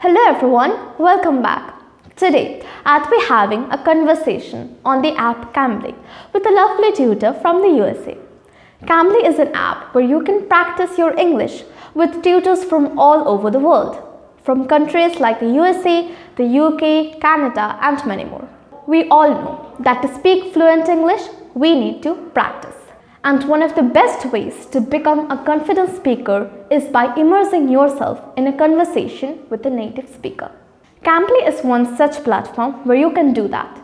Hello everyone, welcome back. Today, I'll be having a conversation on the app Cambly with a lovely tutor from the USA. Cambly is an app where you can practice your English with tutors from all over the world, from countries like the USA, the UK, Canada, and many more. We all know that to speak fluent English, we need to practice. And one of the best ways to become a confident speaker is by immersing yourself in a conversation with a native speaker. Cambly is one such platform where you can do that.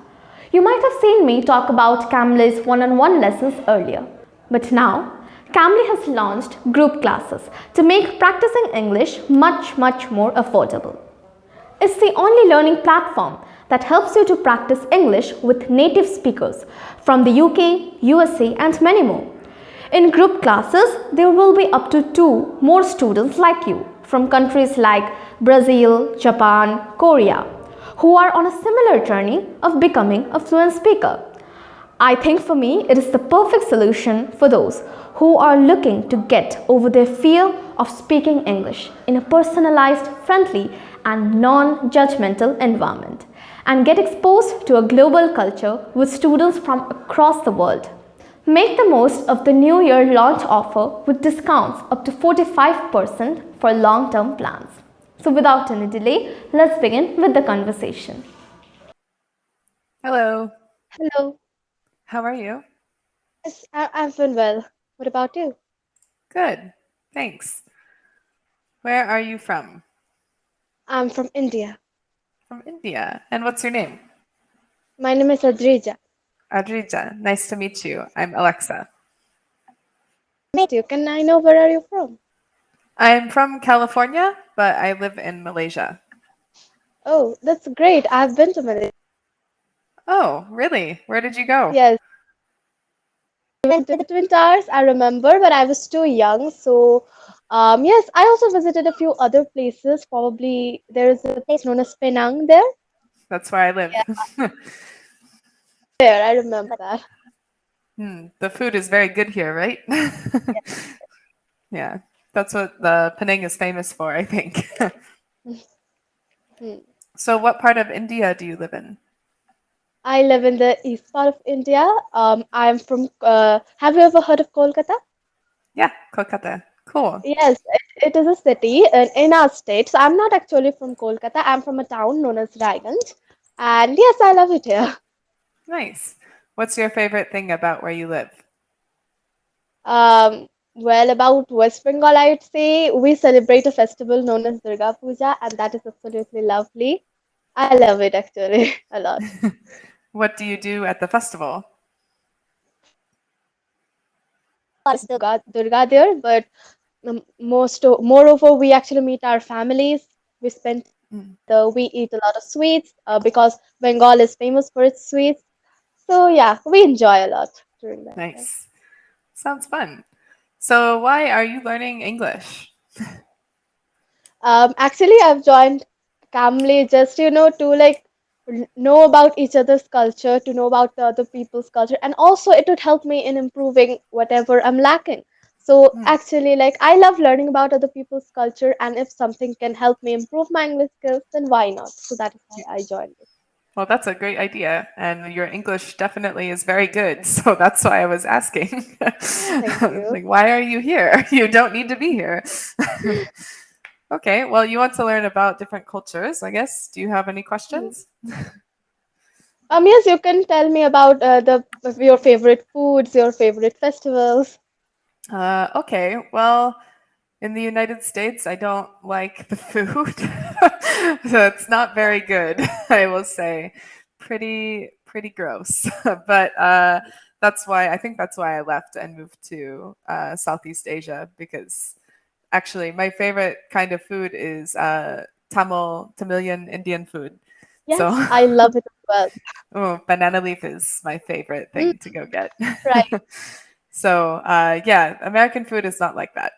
You might have seen me talk about Cambly's one-on-one lessons earlier. But now, Cambly has launched group classes to make practicing English much more affordable. It's the only learning platform that helps you to practice English with native speakers from the UK, USA, and many more. In group classes, there will be up to 2 more students like you from countries like Brazil, Japan, Korea, who are on a similar journey of becoming a fluent speaker. I think for me, it is the perfect solution for those who are looking to get over their fear of speaking English in a personalized, friendly, and non-judgmental environment, and get exposed to a global culture with students from across the world. Make the most of the New Year launch offer with discounts up to 45% for long-term plans. So without any delay, let's begin with the conversation. Hello, Hello. how are you? Yes, I'm doing well. What about you? Good, thanks. Where are you from? I'm from India. From India. And what's your name? My name is Adrija. Adrija, nice to meet you. I'm Alexa. Meet you. Can I know where are you from? I'm from California, but I live in Malaysia. Oh, that's great. I've been to Malaysia. Oh, really? Where did you go? Yes, I went to the Twin Towers. I remember, but I was too young. So, yes, I also visited a few other places. Probably there is a place known as Penang there. That's where I live. Yeah, there. I remember that. The food is very good here, right? Yeah, that's what the Penang is famous for, I think. Hmm. So, what part of India do you live in? I live in the east part of India. I'm from. Have you ever heard of Kolkata? Yeah, Kolkata. Cool. Yes, it is a city in our state. So I'm not actually from Kolkata. I'm from a town known as Raiganj. And yes, I love it here. Nice. What's your favorite thing about where you live? Well, about West Bengal, I would say we celebrate a festival known as Durga Puja, and that is absolutely lovely. I love it actually a lot. What do you do at the festival? Durga there, but moreover, we actually meet our families. We spend Mm, we eat a lot of sweets because Bengal is famous for its sweets. So yeah, we enjoy a lot during that time. nice. Sounds fun. So, why are you learning English? Actually, I've joined Cambly just to like know about each other's culture, to know about the other people's culture, and also it would help me in improving whatever I'm lacking. So Hmm. actually, like I love learning about other people's culture, and if something can help me improve my English skills, then why not? So that is why I joined it. Well, that's a great idea. And your English definitely is very good. So, that's why I was asking. Thank you. Like, why are you here? You don't need to be here. Okay, well, you want to learn about different cultures, I guess. Do you have any Hmm. questions? Yes, you can tell me about the your favorite foods, your favorite festivals. Okay, well, in the United States, I don't like the food. So it's not very good, I will say. Pretty gross. But I think that's why I left and moved to Southeast Asia because actually my favorite kind of food is Tamilian Indian food. So Yes, I love it as well. oh, banana leaf is my favorite Mm, thing to go get. right. So, yeah, American food is not like that.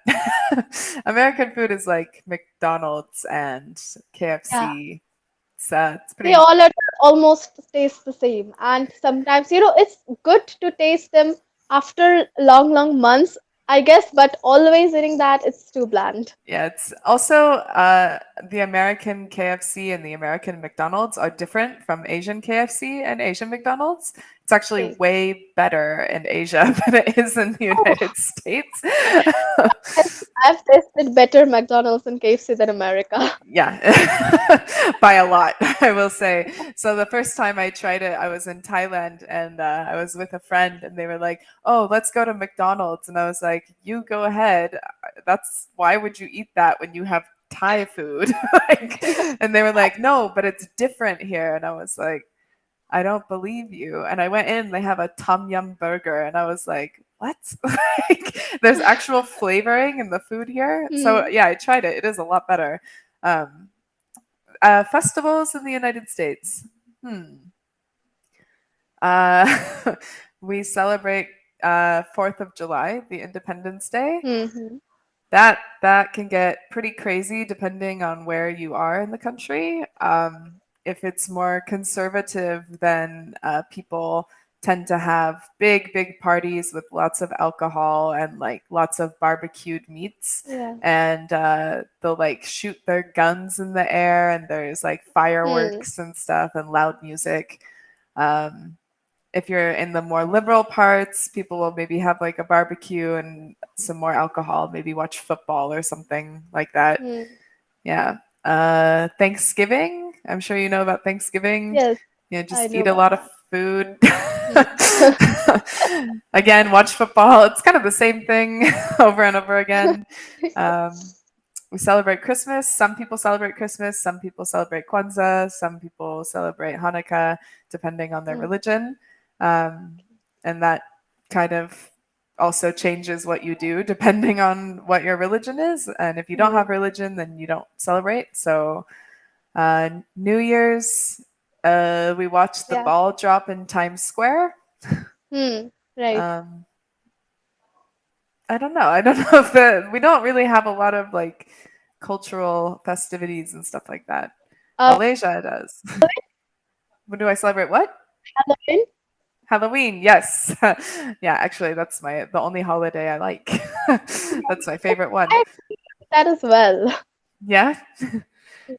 American food is like McDonald's and Yeah. KFC. It's They pretty. all are almost taste the same. And sometimes, it's good to taste them after long months. I guess, but always eating that, it's too bland. Yeah, it's also the American KFC and the American McDonald's are different from Asian KFC and Asian McDonald's. It's actually Okay. way better in Asia than it is in the Oh, United States. I've tasted better McDonald's and KFC than America. Yeah, by a lot, I will say. So the first time I tried it, I was in Thailand and I was with a friend, and they were like, "Oh, let's go to McDonald's," and I was like, "You go ahead. That's why would you eat that when you have Thai food?" Like, and they were like, "No, but it's different here," and I was like, I don't believe you. And I went in, they have a tom yum burger, and I was like, what? Like, there's actual flavoring in the food here. So, Hmm. yeah, I tried it. It is a lot better. Um, festivals in the United States. Hmm. Uh, we celebrate 4th of July, the Independence Day. Hmm. That can get pretty crazy depending on where you are in the country. If it's more conservative, then people tend to have big parties with lots of alcohol and like lots of barbecued meats, Yeah. and they'll like shoot their guns in the air, and there's like Hmm. fireworks and stuff and loud music. Um, if you're in the more liberal parts, people will maybe have like a barbecue and some more alcohol, maybe watch football or something like that. Hmm. Yeah. Thanksgiving. I'm sure you know about Thanksgiving. Yes, You know, I just know eat a about lot of that. food. Hmm. Again, watch football. It's kind of the same thing over and over again. Um, we celebrate Christmas. Some people celebrate Christmas. Some people celebrate Kwanzaa. Some people celebrate Hanukkah, depending on their Hmm. religion. Um, and that kind of also changes what you do depending on what your religion is. And if you don't Hmm. have religion, then you don't celebrate. So, New Year's, we watch the Yeah. ball drop in Times Square. Hmm. Right. Um, I don't know. I don't know if we don't really have a lot of like cultural festivities and stuff like that. Uh, Malaysia does. When do I celebrate what? Halloween. Halloween. Yes. Yeah, actually that's the only holiday I like. That's my favorite one. I like that as well. Yeah.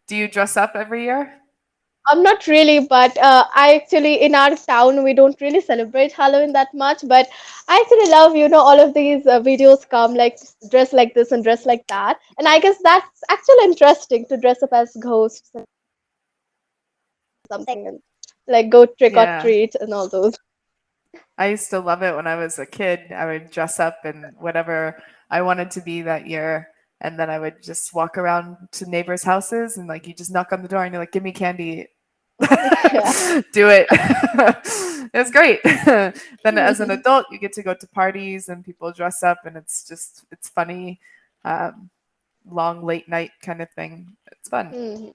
Do you dress up every year? I'm not really, but I actually in our town we don't really celebrate Halloween that much. But I actually love, all of these videos come like dress like this and dress like that, and I guess that's actually interesting to dress up as ghosts and something, and like go trick or Yeah. treat and all those. I used to love it when I was a kid. I would dress up in whatever I wanted to be that year. And then I would just walk around to neighbors' houses and like you just knock on the door and you're like, give me candy. Yeah. Do it. It was great. Then as an Mhm. adult, you get to go to parties and people dress up and it's funny. Um, long late night kind of thing. It's fun. Mhm.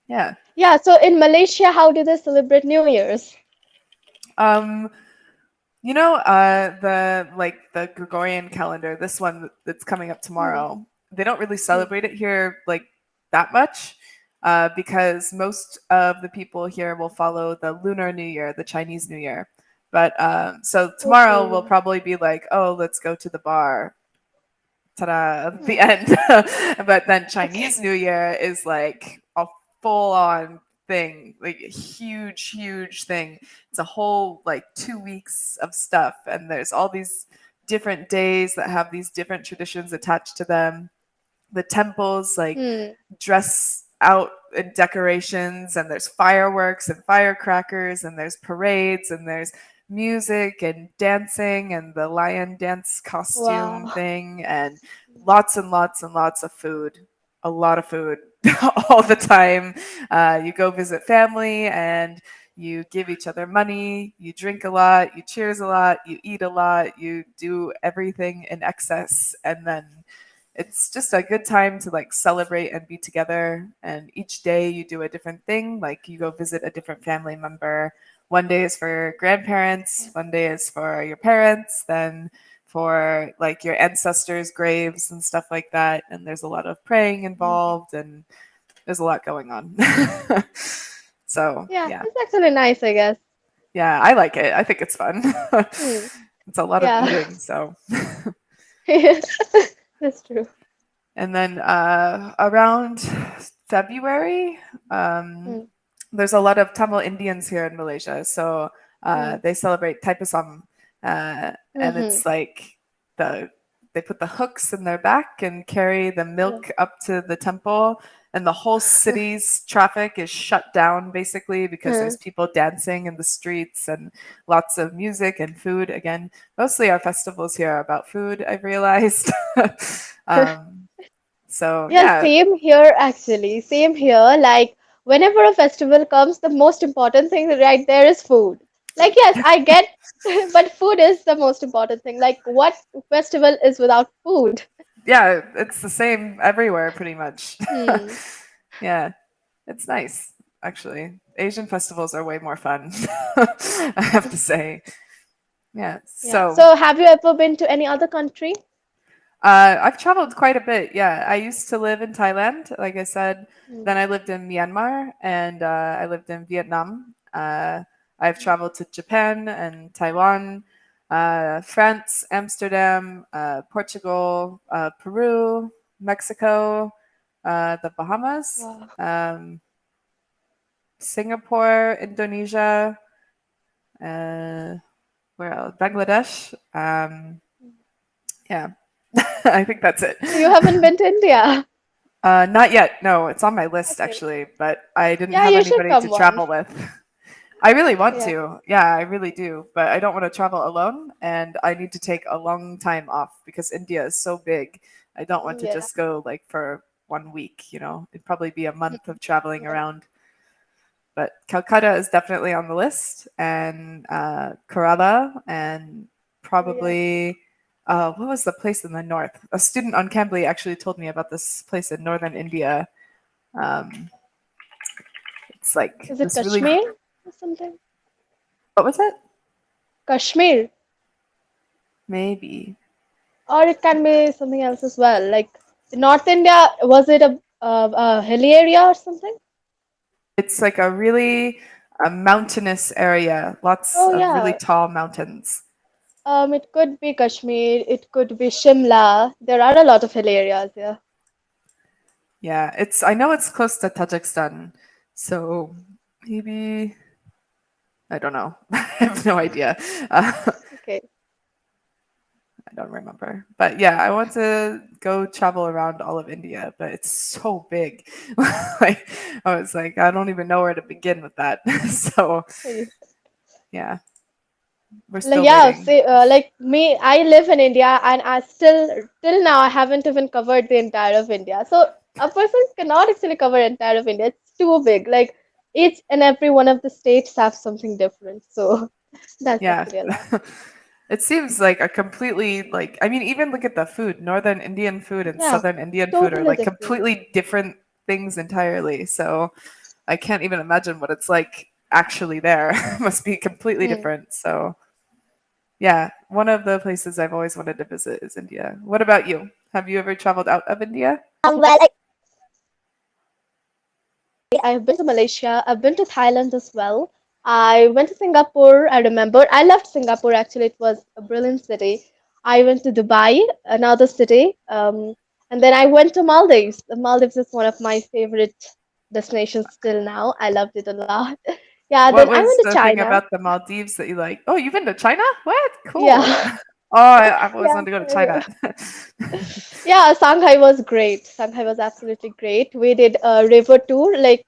Yeah. Yeah. So in Malaysia, how do they celebrate New Year's? Um, the Gregorian calendar, this one that's coming up Hmm. tomorrow, they don't really Hmm. celebrate it here like that much, because most of the people here will follow the Lunar New Year, the Chinese New Year. But so tomorrow will Okay. probably be like, oh, let's go to the bar, ta-da, at the Hmm. end. But then Okay. Chinese New Year is like a full-on thing, like a huge thing. It's a whole like 2 weeks of stuff, and there's all these different days that have these different traditions attached to them. The temples like Hmm. dress out in decorations, and there's fireworks and firecrackers, and there's parades, and there's music and dancing and the lion dance costume Wow. thing, and lots and lots and lots of food, a lot of food all the time. You go visit family and you give each other money, you drink a lot, you cheers a lot, you eat a lot, you do everything in excess, and then it's just a good time to like celebrate and be together. And each day you do a different thing, like you go visit a different family member. One day is for grandparents, one day is for your parents, then for like your ancestors' graves and stuff like that. And there's a lot of praying Mhm. involved and there's a lot going on. So Yeah, yeah. it's actually nice, I guess. Yeah, I like it. I think it's fun. Hmm. It's a lot of Yeah. eating, so That's true. And then around February, Mm. there's a lot of Tamil Indians here in Malaysia. So Mm. they celebrate Taipusam. And Mm-hmm. it's like they put the hooks in their back and carry the Yeah. milk up to the temple. And the whole city's traffic is shut down basically because there's people dancing in the streets and lots of music and food. Again, mostly our festivals here are about food, I've realized. um, so Yeah, yeah, same here actually. Same here. Like whenever a festival comes, the most important thing right there is food. Like yes, I get, but food is the most important thing. Like what festival is without food? yeah, it's the same everywhere pretty much. Hmm. Yeah, it's nice actually. Asian festivals are way more fun, I have to say. Yeah, Yeah. so So have you ever been to any other country? I've traveled quite a bit. Yeah, I used to live in Thailand, like I said. Hmm. Then I lived in Myanmar and I lived in Vietnam. I've traveled to Japan and Taiwan, France, Amsterdam, Portugal, Peru, Mexico, the Bahamas, Wow. Singapore, Indonesia, uh, where else? Bangladesh. Yeah, I think that's it. So you haven't been to India? Not yet. No, it's on my list Okay. actually, but I didn't Yeah, have you should anybody to come travel once. with. I really want Yeah. to. Yeah, I really do. But I don't want to travel alone and I need to take a long time off because India is so big. I don't want to Yeah. just go like for 1 week, you know. It'd probably be a month of traveling Yeah. around. But Calcutta is definitely on the list and Kerala and Yeah. probably what was the place in the north? A student on Cambly actually told me about this place in northern India. Um, it's like Is it this really, Kashmir or something? what was it? Kashmir. Maybe. Or it can be something else as well. Like North India, was it a hilly area or something? It's like a really mountainous area, lots Oh of really yeah. tall mountains. It could be Kashmir. It could be Shimla. There are a lot of hilly areas here. Yeah, it's, I know it's close to Tajikistan. So maybe, I don't know. I have no idea. Okay. I don't remember. But yeah, I want to go travel around all of India, but it's so big. Like I was like, I don't even know where to begin with that. So Yeah. yeah, we're Like, still yeah, waiting. say, like me, I live in India and I still, till now, I haven't even covered the entire of India. So a person cannot actually cover entire of India. It's too big. Like each and every one of the states have something different. So that's Yeah. actually a lot. It seems like a completely like, I mean, even look at the food. Northern Indian food and Yeah, Southern Indian food are totally like different. completely different things entirely. So I can't even imagine what it's like actually there. It must be completely Hmm. different. So yeah, one of the places I've always wanted to visit is India. What about you? Have you ever traveled out of India? Well, I've been to Malaysia. I've been to Thailand as well. I went to Singapore. I remember. I loved Singapore actually. It was a brilliant city. I went to Dubai, another city. And then I went to Maldives. The Maldives is one of my favorite destinations still now. I loved it a lot. Yeah, then What I was went to the thing China. about the Maldives that you like? Oh, you've been to China? What? Cool. Yeah. Oh, I've always Yeah, wanted to go to yeah. China. Yeah, Shanghai was great. Shanghai was absolutely great. We did a river tour, like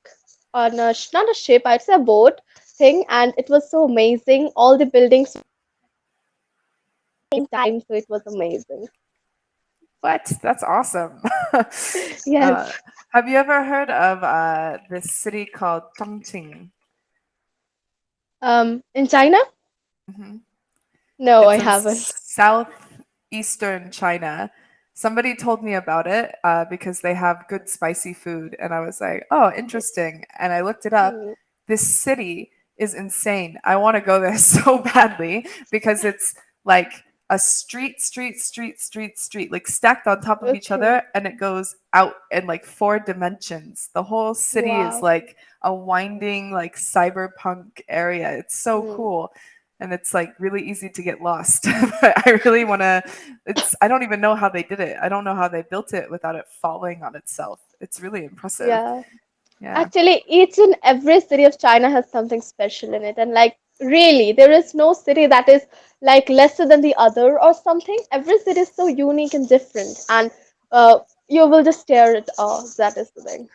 on a not a ship, I'd say a boat thing, and it was so amazing. All the buildings same time, so it was amazing. What? That's awesome. uh, Yes. have you ever heard of this city called Chongqing? In China? Mhm. No, I It's in haven't. southeastern China. Somebody told me about it because they have good spicy food, and I was like, "Oh, interesting." And I looked it up. Hmm. This city is insane. I want to go there so badly because it's like a street, like stacked on top of each Okay. other, and it goes out in like 4 dimensions. The whole city is Wow. like a winding, like cyberpunk area. It's so Hmm. cool. and it's like really easy to get lost. But I really want to. I don't even know how they did it. I don't know how they built it without it falling on itself. It's really impressive. Yeah. Yeah. Actually, each and every city of China has something special in it. And like, really, there is no city that is like lesser than the other or something. Every city is so unique and different. And you will just stare at awe. That is the thing.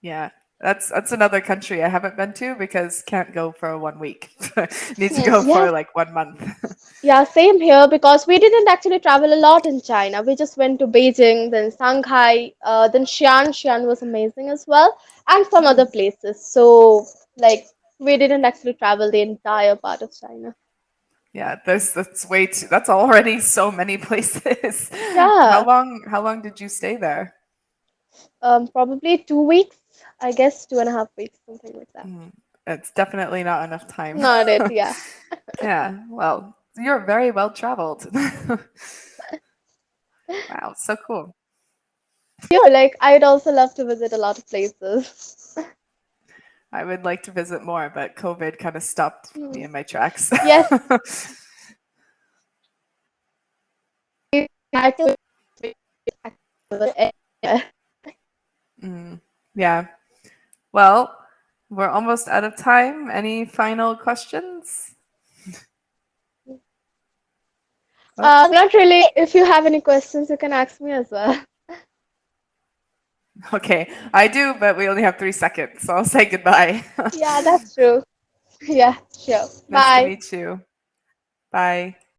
Yeah. That's another country I haven't been to because can't go for 1 week. Need to Hmm. go Yeah, for like 1 month. yeah, same here because we didn't actually travel a lot in China. We just went to Beijing, then Shanghai, then Xi'an. Xi'an was amazing as well, and some other places. So, like, we didn't actually travel the entire part of China. Yeah, that's way too. That's already so many places. Yeah, How long did you stay there? probably 2 weeks, I guess, 2.5 weeks, something like that. Mm, it's definitely not enough time. Not it, yeah. Yeah, well, you're very well traveled. Wow, so cool. You like, I'd also love to visit a lot of places. I would like to visit more, but COVID kind of stopped me Hmm. in my tracks. Yes, I could. Mm, yeah. Well, we're almost out of time. Any final questions? Oh, Not really. If you have any questions, you can ask me as well. okay. I do, but we only have 3 seconds, so I'll say goodbye. Yeah, that's true. Yeah, sure. Nice to Bye. meet you. Bye.